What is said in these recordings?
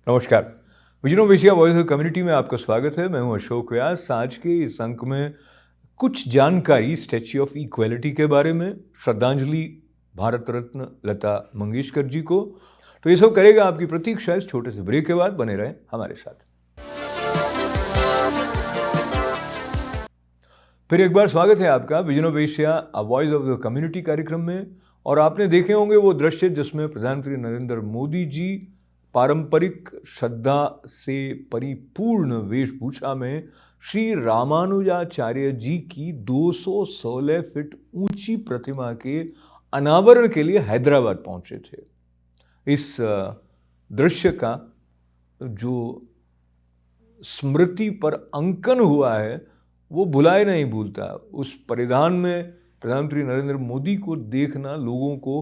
नमस्कार। विजनोम Asia voice of community में आपका स्वागत है। मैं हूं अशोक व्यास। आज के इस अंक में कुछ जानकारी स्टैच्यू ऑफ इक्वालिटी के बारे में, श्रद्धांजलि भारत रत्न लता मंगेशकर जी को। तो ये सब करेगा आपकी प्रतीक्षा इस छोटे से ब्रेक के बाद। बने रहें हमारे साथ। फिर एक बार स्वागत है आपका विजनोम Asia voice of the community कार्यक्रम में। और आपने देखे होंगे वो दृश्य जिसमें प्रधानमंत्री नरेंद्र मोदी जी पारंपरिक श्रद्धा से परिपूर्ण वेशभूषा में श्री रामानुजाचार्य जी की 216 फीट ऊंची प्रतिमा के अनावरण के लिए हैदराबाद पहुंचे थे। इस दृश्य का जो स्मृति पर अंकन हुआ है वो भुलाए नहीं भूलता। उस परिधान में प्रधानमंत्री नरेंद्र मोदी को देखना लोगों को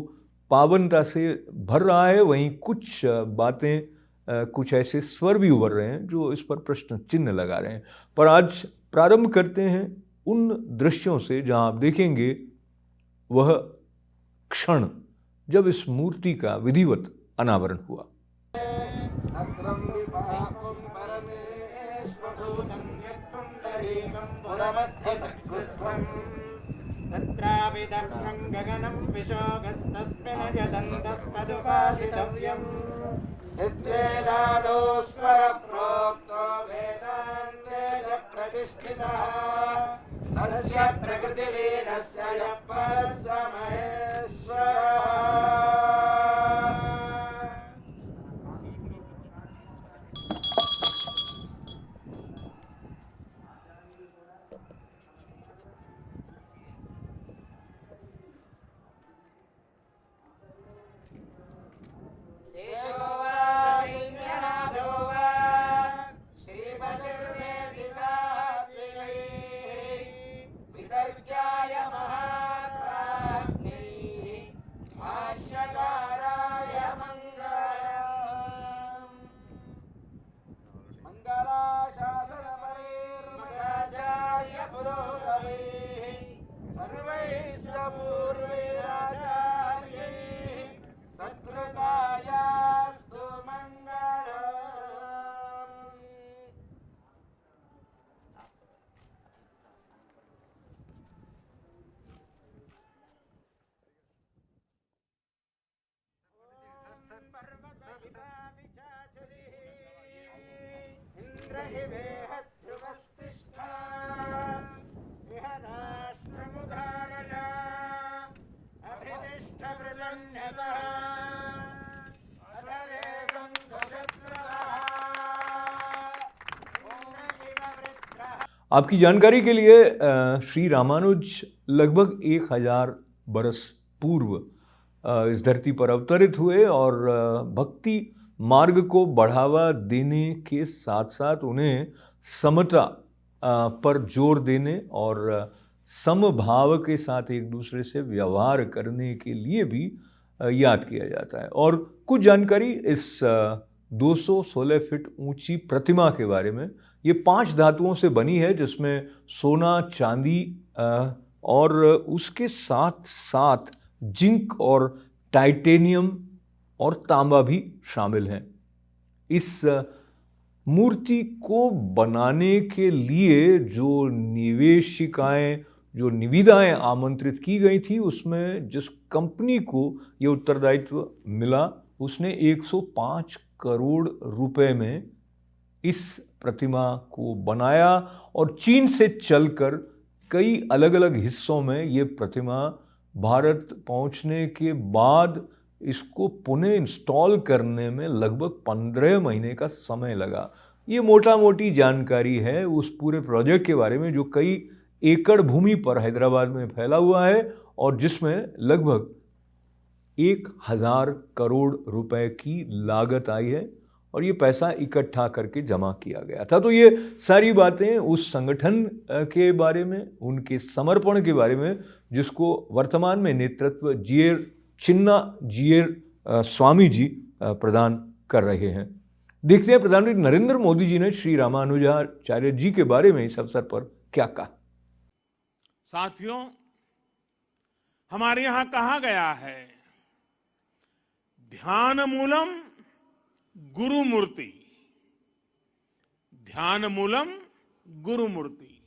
पावनता से भर रहा है। वहीं कुछ बातें, कुछ ऐसे स्वर भी उभर रहे हैं जो इस पर प्रश्न चिन्ह लगा रहे हैं। पर आज प्रारंभ करते हैं उन दृश्यों से जहां आप देखेंगे वह क्षण जब इस मूर्ति का विधिवत अनावरण हुआ। तत्राविदर्भं गगनं विशोगस्तस्मिन् यदन्तस्तदुपासितव्यम् यद्वेदादौ स्वरप्रोक्तो वेदान्ते च प्रतिष्ठितः तस्य प्रकृतिलीनस्य यः परस्य महेश्वरः। आपकी जानकारी के लिए श्री रामानुज लगभग 1000 बरस पूर्व इस धरती पर अवतरित हुए और भक्ति मार्ग को बढ़ावा देने के साथ साथ उन्हें समता पर जोर देने और समभाव के साथ एक दूसरे से व्यवहार करने के लिए भी याद किया जाता है। और कुछ जानकारी इस 216 फीट ऊंची प्रतिमा के बारे में। ये 5 धातुओं से बनी है जिसमें सोना, चांदी और उसके साथ साथ जिंक और टाइटेनियम और तांबा भी शामिल हैं। इस मूर्ति को बनाने के लिए जो निवेशिकाएं, जो निविदाएं आमंत्रित की गई थी, उसमें जिस कंपनी को ये उत्तरदायित्व मिला उसने 105 करोड़ रुपए में इस प्रतिमा को बनाया और चीन से चलकर कई अलग अलग हिस्सों में ये प्रतिमा भारत पहुंचने के बाद इसको पुनः इंस्टॉल करने में लगभग 15 महीने का समय लगा। ये मोटा मोटी जानकारी है उस पूरे प्रोजेक्ट के बारे में जो कई एकड़ भूमि पर हैदराबाद में फैला हुआ है और जिसमें लगभग 1000 करोड़ रुपए की लागत आई है और ये पैसा इकट्ठा करके जमा किया गया था। तो ये सारी बातें उस संगठन के बारे में, उनके समर्पण के बारे में, जिसको वर्तमान में नेतृत्व चिन्ना जीयर स्वामी जी प्रदान कर रहे हैं। देखते हैं प्रधानमंत्री नरेंद्र मोदी जी ने श्री रामानुजाचार्य जी के बारे में इस अवसर पर क्या कहा। साथियों, हमारे यहां कहा गया है, ध्यान मूलम गुरु मूर्ति, ध्यान मूलम गुरु मूर्ति,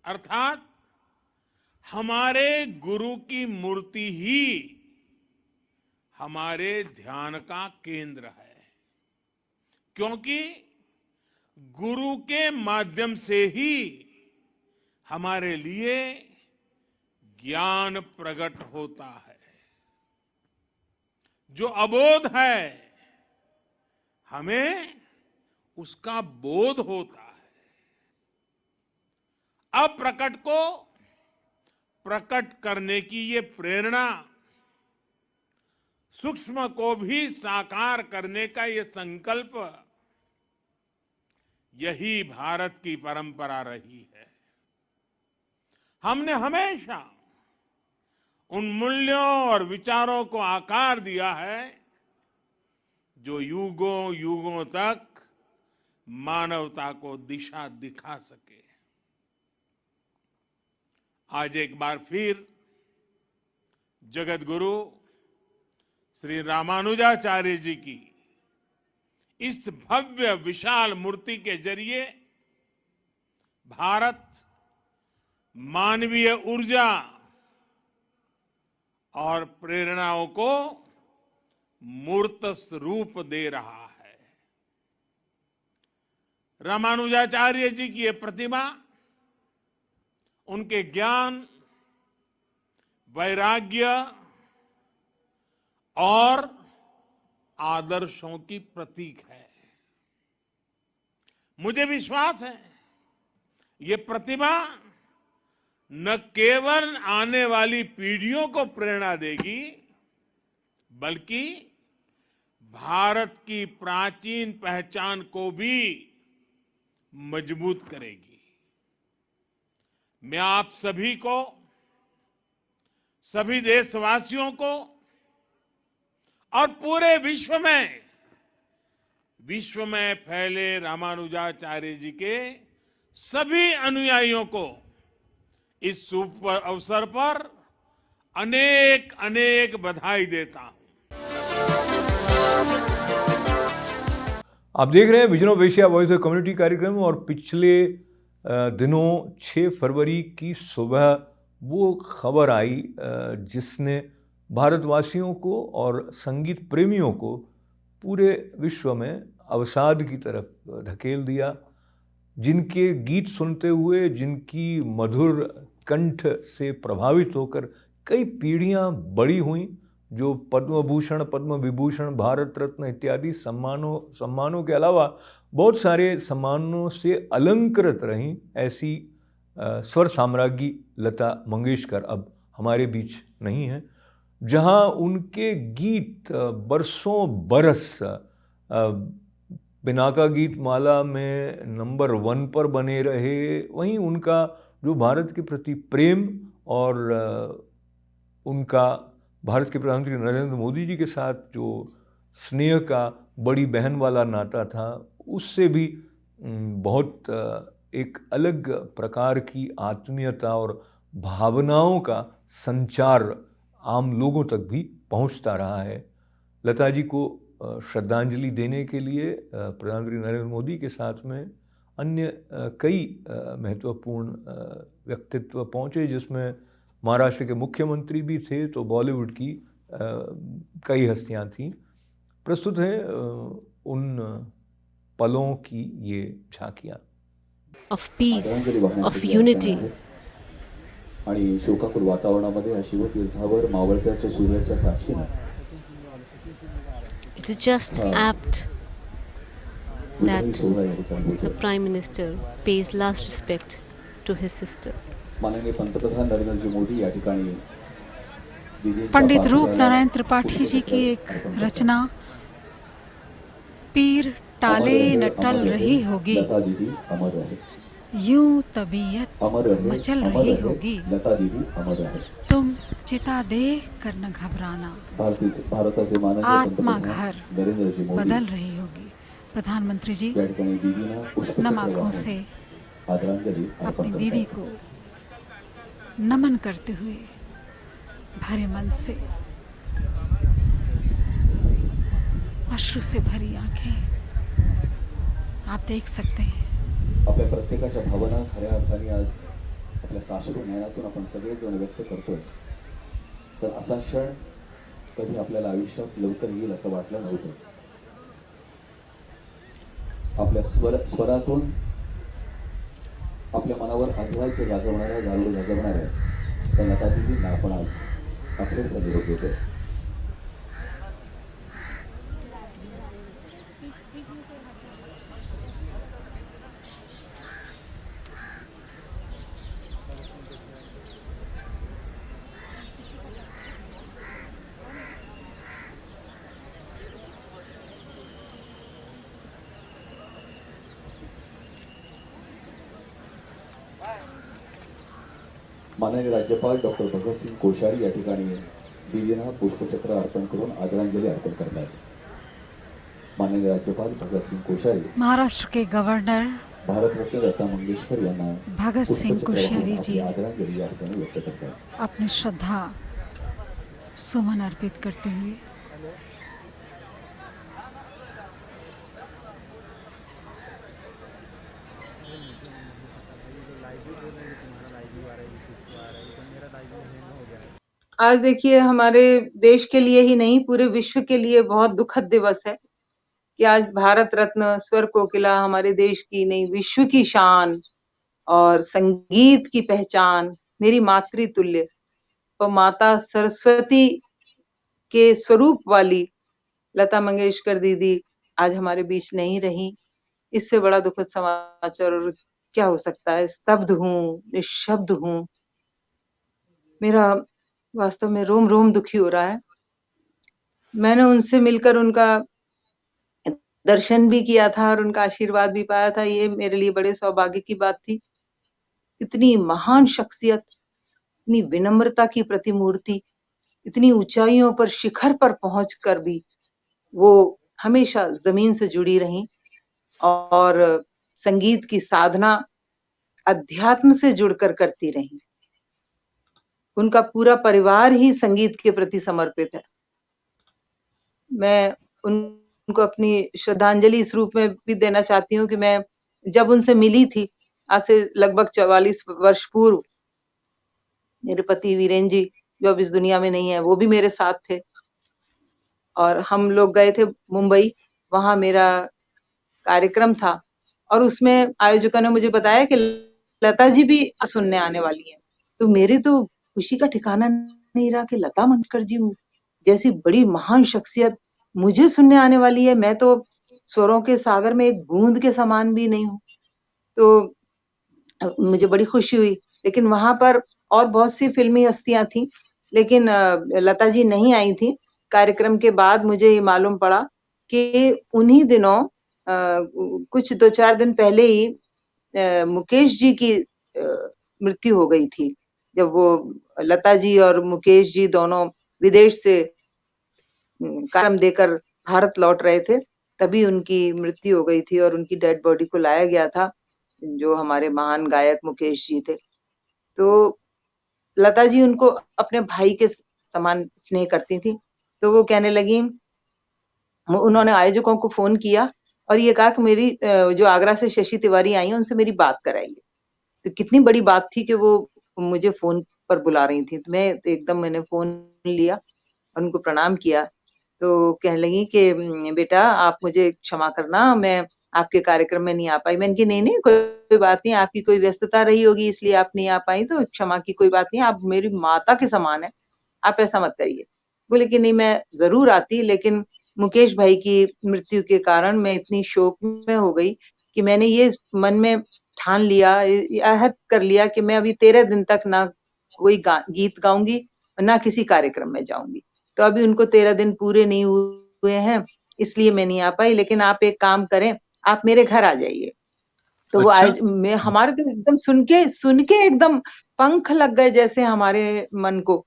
अर्थात हमारे गुरु की मूर्ति ही हमारे ध्यान का केंद्र है, क्योंकि गुरु के माध्यम से ही हमारे लिए ज्ञान प्रकट होता है। जो अबोध है हमें उसका बोध होता है। अप्रकट को प्रकट करने की ये प्रेरणा, सूक्ष्म को भी साकार करने का ये संकल्प, यही भारत की परंपरा रही है। हमने हमेशा उन मूल्यों और विचारों को आकार दिया है जो युगों युगों तक मानवता को दिशा दिखा सके। आज एक बार फिर जगत गुरु श्री रामानुजाचार्य जी की इस भव्य विशाल मूर्ति के जरिए भारत मानवीय ऊर्जा और प्रेरणाओं को मूर्त रूप दे रहा है। रामानुजाचार्य जी की ये प्रतिमा उनके ज्ञान, वैराग्य और आदर्शों की प्रतीक है। मुझे विश्वास है ये प्रतिमा न केवल आने वाली पीढ़ियों को प्रेरणा देगी, बल्कि भारत की प्राचीन पहचान को भी मजबूत करेगी। मैं आप सभी को, सभी देशवासियों को और पूरे विश्व में फैले रामानुजाचार्य जी के सभी अनुयायियों को इस शुभ अवसर पर अनेक अनेक बधाई देता हूं। आप देख रहे हैं vision of Asia voice of community कार्यक्रम और पिछले दिनों 6 फरवरी की सुबह वो खबर आई जिसने भारतवासियों को और संगीत प्रेमियों को पूरे विश्व में अवसाद की तरफ धकेल दिया। जिनके गीत सुनते हुए, जिनकी मधुर कंठ से प्रभावित होकर कई पीढ़ियां बड़ी हुईं, जो पद्म भूषण, पद्म विभूषण, भारत रत्न इत्यादि सम्मानों के अलावा बहुत सारे सम्मानों से अलंकृत रहीं, ऐसी स्वर साम्राज्ञी लता मंगेशकर अब हमारे बीच नहीं हैं। जहां उनके गीत बरसों बरस पिनाका गीत माला में नंबर 1 पर बने रहे, वहीं उनका जो भारत के प्रति प्रेम और उनका भारत के प्रधानमंत्री नरेंद्र मोदी जी के साथ जो स्नेह का बड़ी बहन वाला नाता था, उससे भी बहुत एक अलग प्रकार की आत्मीयता और भावनाओं का संचार आम लोगों तक भी पहुंचता रहा है। लता जी को श्रद्धांजलि देने के लिए प्रधानमंत्री नरेंद्र मोदी के साथ में अन्य कई महत्वपूर्ण व्यक्तित्व पहुंचे, जिसमें महाराष्ट्र के मुख्यमंत्री भी थे, तो बॉलीवुड की कई हस्तियां थीं। प्रस्तुत है उन पलों की ये झांकियां। Of peace, of unity, आणि शोकाकुल वातावरणामध्ये या शिवतीर्थावर मावळत्याच्या सूर्याच्या साक्षीनं It is just apt विदाई that सोहळा या ठिकाणी the होतोय. Prime Minister pays last respect to his sister. माननीय पंतप्रधान नरेंद्रजी मोदी या ठिकाणी दिदींच्या पंडित पार्थिवाला रूप नारायण त्रिपाठी जी की एक पुष्पचक्र अर्पण रचना पीर टाले अमर न रहे, टल अमर रही रहे, होगी, लता दीदी अमर रहे. यूं तबीयत अमर रहे, मचल अमर रही रहे, होगी, लता दीदी अमर रहे. तुम चिता देख कर न घबराना, भारताचे माननीय आत्मा पंतप्रधान घर नरेंद्रजी मोदी बदल रही होगी. प्रधानमंत्री जी या ठिकाणी दीदींना नम पुष्पचक्र आंखों वाहून से आदरांजली अपनी अर्पण दीदी करतात. को नमन करते हुए भरे मन से, अश्रु से भरी आंखें आप देख सकते हैं. आपल्या प्रत्येकाच्या भावना खऱ्या अर्थाने आज आपल्या साश्रू ज्ञानातून आपण सगळेजण व्यक्त करतोय. तर असा क्षण कधी आपल्याला आयुष्यात लवकर येईल असं वाटलं नव्हतं. आपल्या स्वरातून आपल्या मनावर आठवायचे गाजवणाऱ्या गारुड गाजवणाऱ्या त्या लता दीदींना आपण आज अखेरचा निरोप देतोय. माननीय राज्यपाल डॉक्टर भगतसिंग कोश्यारी या ठिकाणी दीदींना पुष्पचक्र अर्पण करून आदरांजली अर्पण करतात. माननीय राज्यपाल भगतसिंग कोश्यारी, महाराष्ट्र के गवर्नर भारतरत्न लता मंगेशकर यांना भगत सिंह पुष्पचक्र वाहून कोश्यारी आपली जी आदरांजली या ठिकाणी व्यक्त करतात. अपनी श्रद्धा सुमन अर्पित करते हुए आज देखिए हमारे देश के लिए ही नहीं पूरे विश्व के लिए बहुत दुखद दिवस है कि आज भारत रत्न स्वर कोकिला हमारे देश की नहीं विश्व की शान और संगीत की पहचान मेरी मातृतुल्य और माता सरस्वती के स्वरूप वाली लता मंगेशकर दीदी आज हमारे बीच नहीं रही. इससे बड़ा दुखद समाचार और क्या हो सकता है. स्तब्ध हूँ, निशब्द हूँ. मेरा वास्तव में रोम रोम दुखी हो रहा है. मैंने उनसे मिलकर उनका दर्शन भी किया था और उनका आशीर्वाद भी पाया था. ये मेरे लिए बड़े सौभाग्य की बात थी. इतनी महान शख्सियत, इतनी विनम्रता की प्रतिमूर्ति, इतनी ऊंचाइयों पर शिखर पर पहुंचकर भी वो हमेशा जमीन से जुड़ी रहीं और संगीत की साधना अध्यात्म से जुड़कर करती रहीं. उनका पूरा परिवार ही संगीत के प्रति समर्पित है. मैं उनको अपनी श्रद्धांजलि इस रूप में भी देना चाहती हूँ कि मैं जब उनसे मिली थी आज से लगभग 44 वर्ष पूर्व, मेरे पति वीरेन जी जो अब इस दुनिया में नहीं है वो भी मेरे साथ थे और हम लोग गए थे मुंबई. वहां मेरा कार्यक्रम था और उसमें आयोजकों ने मुझे बताया कि लता जी भी सुनने आने वाली हैं. तो मेरी तो खुशी का ठिकाना नहीं रहा कि लता मंगेशकर जी जैसी बड़ी महान शख्सियत मुझे सुनने आने वाली है. मैं तो स्वरों के सागर में एक बूंद के समान भी नहीं हूँ. तो मुझे बड़ी खुशी हुई. लेकिन वहां पर और बहुत सी फिल्मी हस्तियां थी लेकिन लता जी नहीं आई थी. कार्यक्रम के बाद मुझे ये मालूम पड़ा कि उन्हीं दिनों कुछ 2-4 दिन पहले ही मुकेश जी की मृत्यु हो गई थी. जब वो लता जी और मुकेश जी दोनों विदेश से कार्यक्रम देकर भारत लौट रहे थे तभी उनकी मृत्यु हो गई थी और उनकी डेड बॉडी को लाया गया था जो हमारे महान गायक मुकेश जी थे. तो लता जी उनको अपने भाई के समान स्नेह करती थी. तो वो कहने लगी, उन्होंने आयोजकों को फोन किया और ये कहा कि मेरी जो आगरा से शशि तिवारी आई हैं उनसे मेरी बात कराइए. तो कितनी बड़ी बात थी कि वो मुझे फोन पर बुला रही थी. तो मैं तो एकदम मैंने फोन लिया और उनको प्रणाम किया. तो कहने लगी कि बेटा आप मुझे क्षमा करना, मैं आपके कार्यक्रम में नहीं आ पाई। मैंने कहा नहीं कोई बात नहीं, आपकी कोई व्यस्तता रही होगी इसलिए आप नहीं आ पाई, तो क्षमा की कोई बात नहीं, आप मेरी माता के समान है, आप ऐसा मत करिए। बोले कि नहीं मैं जरूर आती, लेकिन मुकेश भाई की मृत्यु के कारण मैं इतनी शोक में हो गई कि मैंने ये मन में ठान लिया, अहद कर लिया कि मैं अभी 13 दिन तक ना कोई गीत गाऊंगी ना किसी कार्यक्रम में जाऊंगी। तो अभी उनको 13 दिन पूरे नहीं हुए हैं, इसलिए मैं नहीं आ पाई। लेकिन आप एक काम करें, आप मेरे घर आ जाइए। तो वो अच्छा। आज मैं हमारे तो एकदम सुन के एकदम पंख लग गए जैसे हमारे मन को।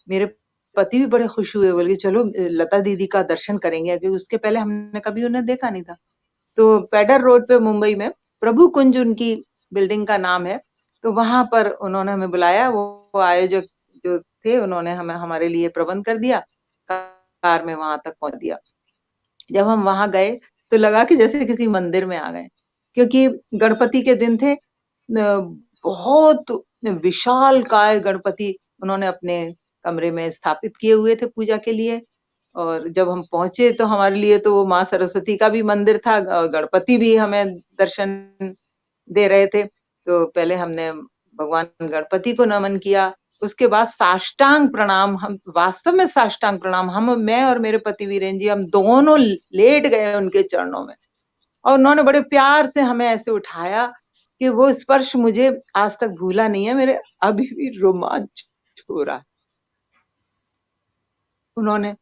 मेरे पति भी बड़े खुश हुए, बोले चलो लता दीदी का दर्शन करेंगे, क्योंकि उसके पहले हमने कभी उन्हें देखा नहीं था। तो पेडर रोड पे मुंबई में प्रभु कुंज उनकी बिल्डिंग का नाम है, तो वहां पर उन्होंने हमें बुलाया। वो आयोजक जो थे उन्होंने हमें हमारे लिए प्रबंध कर दिया, कार में वहां तक पहुंच दिया। जब हम वहां गए तो लगा कि जैसे किसी मंदिर में आ गए, क्योंकि गणपति के दिन थे। बहुत विशाल काय गणपति उन्होंने अपने कमरे में स्थापित किए हुए थे पूजा के लिए। और जब हम पहुंचे तो हमारे लिए तो वो माँ सरस्वती का भी मंदिर था, गणपति भी हमें दर्शन दे रहे थे। तो पहले हमने भगवान गणपति को नमन किया, उसके बाद साष्टांग प्रणाम, हम वास्तव में साष्टांग प्रणाम, मैं और मेरे पति वीरेन जी हम दोनों लेट गए उनके चरणों में, और उन्होंने बड़े प्यार से हमें ऐसे उठाया कि वो स्पर्श मुझे आज तक भूला नहीं है, मेरे अभी भी रोमांच हो रहा है। उन्होंने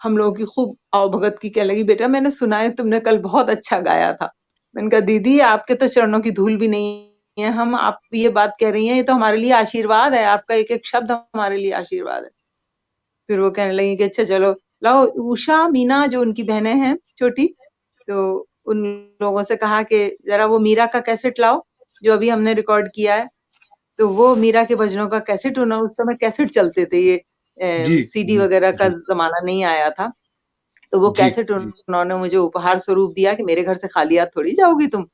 हम लोगों की खूब आवभगत की, कहने लगी बेटा मैंने सुना है तुमने कल बहुत अच्छा गाया था। मैंने कहा दीदी आपके तो चरणों की धूल भी नहीं है, हम आप ये बात कह रही हैं, ये तो हमारे लिए आशीर्वाद है, आपका एक एक शब्द हमारे लिए आशीर्वाद है। फिर वो कहने लगी कि अच्छा चलो लाओ, उषा मीना जो उनकी बहनें हैं छोटी, तो उन लोगों से कहा कि जरा वो मीरा का कैसेट लाओ जो अभी हमने रिकॉर्ड किया है। तो वो मीरा के भजनों का कैसेट, उस समय कैसेट चलते थे, ये जी सीडी जी वगैरह का जी जमाना नहीं आया था। तो वो जी कैसेट जी। उन्होंने मुझे उपहार स्वरूप दिया कि मेरे घर से खाली हाथ थोड़ी जाओगी तुम।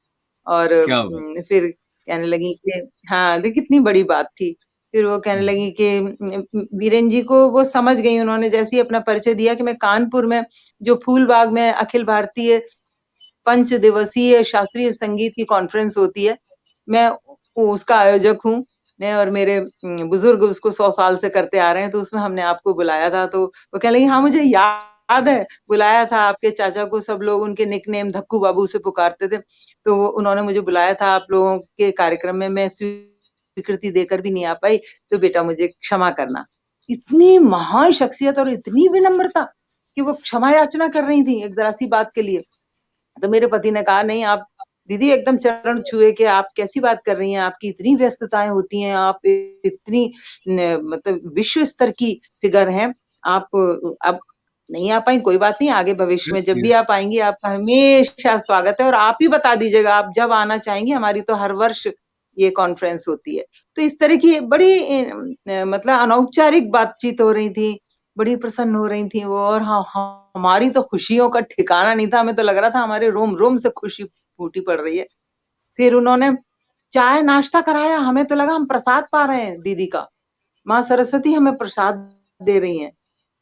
और क्या बात। फिर कहने लगी कि हाँ देख कितनी बड़ी बात थी। फिर वो कहने लगी कि वीरेन जी को वो समझ गई, उन्होंने जैसे ही अपना परिचय दिया कि मैं कानपुर में जो फूलबाग में अखिल भारतीय 5 दिवसीय शास्त्रीय संगीत की कॉन्फ्रेंस होती है, मैं उसका आयोजक हूँ। मैं और मेरे बुजुर्ग उसको 100 साल से करते आ रहे हैं, तो उसमें हमने आपको बुलाया था। तो वो कहने लगी हाँ मुझे याद है, बुलाया था आपके चाचा को, सब लोग उनके निकनेम धक्कू बाबू से पुकारते थे। तो वो उन्होंने मुझे बुलाया था आप लोगों के कार्यक्रम में, मैं स्वीकृति देकर भी नहीं आ पाई, तो बेटा मुझे क्षमा करना। इतनी महान शख्सियत और इतनी विनम्रता कि वो क्षमा याचना कर रही थी एक जरा सी बात के लिए। तो मेरे पति ने कहा नहीं आप दीदी एकदम चरण छुए कि आप कैसी बात कर रही हैं, आपकी इतनी व्यस्तताएं होती हैं, आप इतनी मतलब विश्व स्तर की फिगर हैं, आप अब नहीं आ पाई कोई बात नहीं, आगे भविष्य में जब भी आप आएंगी आपका हमेशा स्वागत है, और आप ही बता दीजिएगा आप जब आना चाहेंगी, हमारी तो हर वर्ष ये कॉन्फ्रेंस होती है। तो इस तरह की बड़ी मतलब अनौपचारिक बातचीत हो रही थी, बड़ी प्रसन्न हो रही थी वो। और हाँ हमारी तो खुशियों का ठिकाना नहीं था, हमें तो लग रहा था हमारे रोम रोम से खुशी फूटी पड़ रही है। फिर उन्होंने चाय नाश्ता कराया, हमें तो लगा हम प्रसाद पा रहे हैं दीदी का, माँ सरस्वती हमें प्रसाद दे रही हैं।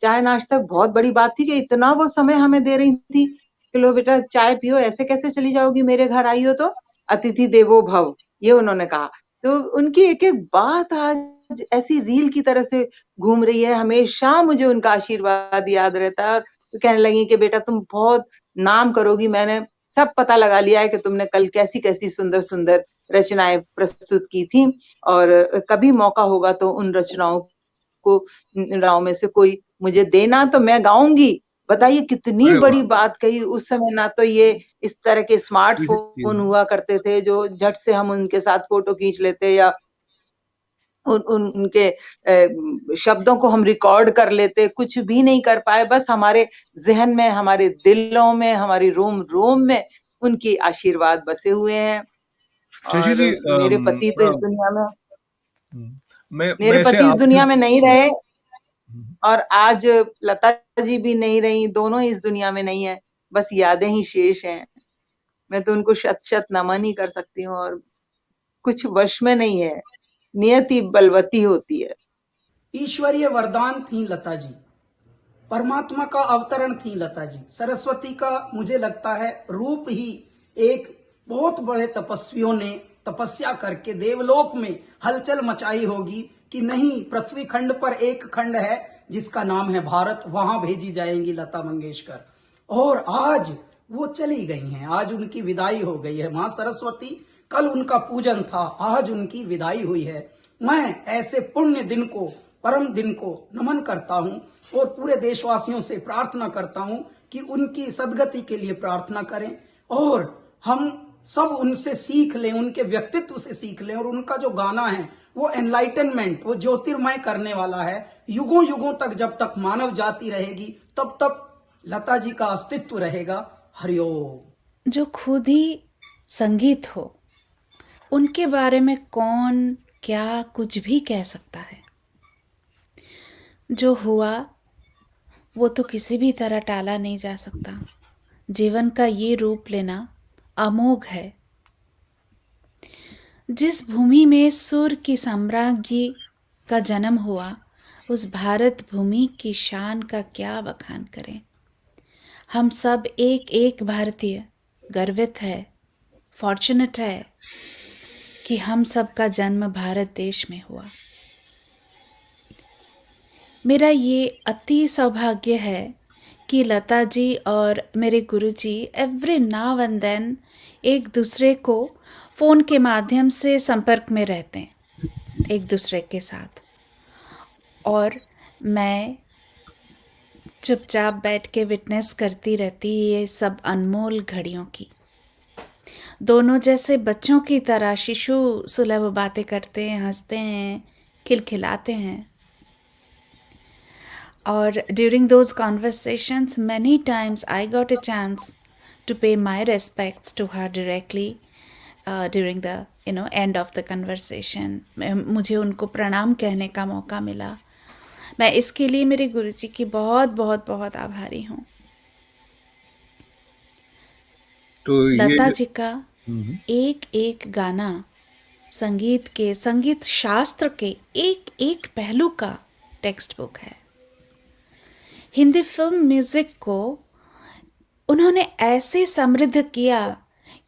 चाय नाश्ता बहुत बड़ी बात थी कि इतना वो समय हमें दे रही थी कि लो बेटा चाय पियो, ऐसे कैसे चली जाओगी, मेरे घर आई हो तो अतिथि देवो भव, ये उन्होंने कहा। तो उनकी एक एक बात आज ऐसी रील की तरह से घूम रही है, हमेशा मुझे उनका आशीर्वाद याद रहता है। और कहने लगी कि बेटा तुम बहुत नाम करोगी, मैंने सब पता लगा लिया है कि तुमने कल कैसी कैसी सुंदर सुंदर रचनाएं प्रस्तुत की थी, और कभी मौका होगा तो उन रचनाओं में से कोई मुझे देना तो मैं गाऊंगी। बताइए कितनी अरे बड़ी वाह। बात कही। उस समय ना तो ये इस तरह के स्मार्टफोन हुआ करते थे जो झट से हम उनके साथ फोटो खींच लेते, या उनके शब्दों को हम रिकॉर्ड कर लेते, कुछ भी नहीं कर पाए। बस हमारे जहन में, हमारे दिलों में, हमारी रोम रोम में उनकी आशीर्वाद बसे हुए हैं। शशि और जी मेरे पति तो इस दुनिया में मेरे मैं ऐसे पति इस आपसे दुनिया में नहीं रहे, और आज लता जी भी नहीं रही, दोनों इस दुनिया में नहीं है, बस यादें ही शेष हैं। मैं तो उनको शत शत नमन ही कर सकती हूँ, और कुछ वश में नहीं है, नियति बलवती होती है। ईश्वरीय वरदान थी लता जी, परमात्मा का अवतरण थी लता जी। सरस्वती का मुझे लगता है रूप ही एक बहुत बड़े तपस्वियों ने तपस्या करके देवलोक में हलचल मचाई होगी कि नहीं, पृथ्वी खंड पर एक खंड है जिसका नाम है भारत, वहां भेजी जाएंगी लता मंगेशकर। और आज वो चली गई हैं, आज उनकी विदाई हो गई है। मां सरस्वती, कल उनका पूजन था, आज उनकी विदाई हुई है। मैं ऐसे पुण्य दिन को, परम दिन को नमन करता हूं और पूरे देशवासियों से प्रार्थना करता हूं कि उनकी सदगति के लिए प्रार्थना करें और हम सब उनसे सीख लें, उनके व्यक्तित्व से सीख लें। और उनका जो गाना है वो एनलाइटनमेंट, वो ज्योतिर्मय करने वाला है। युगों युगों तक जब तक मानव जाति रहेगी तब तक लता जी का अस्तित्व रहेगा। हरिओम। जो खुद ही संगीत हो उनके बारे में कौन क्या कुछ भी कह सकता है। जो हुआ वो तो किसी भी तरह टाला नहीं जा सकता। जीवन का ये रूप लेना अमोघ है। जिस भूमि में सुर की साम्राज्ञी का जन्म हुआ, उस भारत भूमि की शान का क्या बखान करें। हम सब एक एक भारतीय गर्वित है, फॉर्चुनेट है कि हम सब का जन्म भारत देश में हुआ। मेरा ये अति सौभाग्य है कि लता जी और मेरे गुरुजी एवरी नाउ एंड देन एक दूसरे को फ़ोन के माध्यम से संपर्क में रहते हैं एक दूसरे के साथ, और मैं चुपचाप बैठ के विटनेस करती रहती ये सब अनमोल घड़ियों की। दोनों जैसे बच्चों की तरह शिशु सुलभ बातें करते हैं, हंसते हैं, खिलखिलाते हैं। और during those conversations many times I got a chance to pay my respects to her directly during the end of the conversation. मुझे उनको प्रणाम कहने का मौका मिला। मैं इसके लिए मेरे गुरुजी की बहुत बहुत बहुत आभारी हूँ। तो लता जी का एक एक गाना संगीत शास्त्र के एक एक पहलू का टेक्स्ट बुक है। हिंदी फिल्म म्यूज़िक को उन्होंने ऐसे समृद्ध किया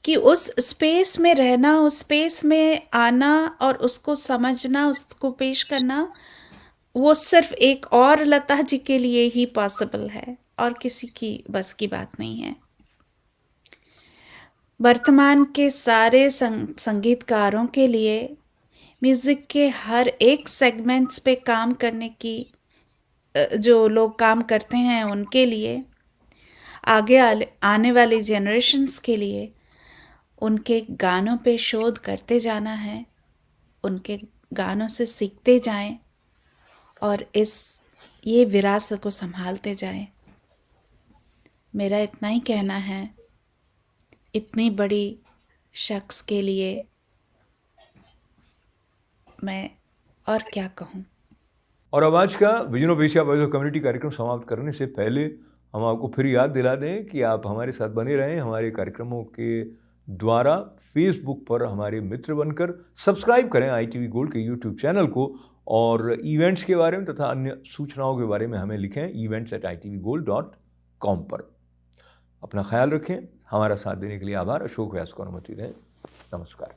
कि उस स्पेस में रहना, उस स्पेस में आना और उसको समझना, उसको पेश करना, वो सिर्फ एक और लता जी के लिए ही पॉसिबल है और किसी की बस की बात नहीं है। वर्तमान के सारे संगीतकारों के लिए म्यूज़िक के हर एक सेगमेंट्स पे काम करने की, जो लोग काम करते हैं उनके लिए, आगे आने वाली जनरेशन्स के लिए उनके गानों पे शोध करते जाना है, उनके गानों से सीखते जाएं और ये विरासत को संभालते जाएं। मेरा इतना ही कहना है। इतनी बड़ी शख्स के लिए मैं और क्या कहूँ। और अब आज का vision of Asia voice of community कार्यक्रम समाप्त करने से पहले हम आपको फिर याद दिला दें कि आप हमारे साथ बने रहें। हमारे कार्यक्रमों के द्वारा फेसबुक पर हमारे मित्र बनकर सब्सक्राइब करें ITV गोल्ड के यूट्यूब चैनल को, और इवेंट्स के बारे में तथा अन्य सूचनाओं के बारे में हमें लिखें events@itvgold.com पर। अपना ख्याल रखें। हमारा साथ देने के लिए आभार। अशोक व्यास को अनुमति दें। नमस्कार।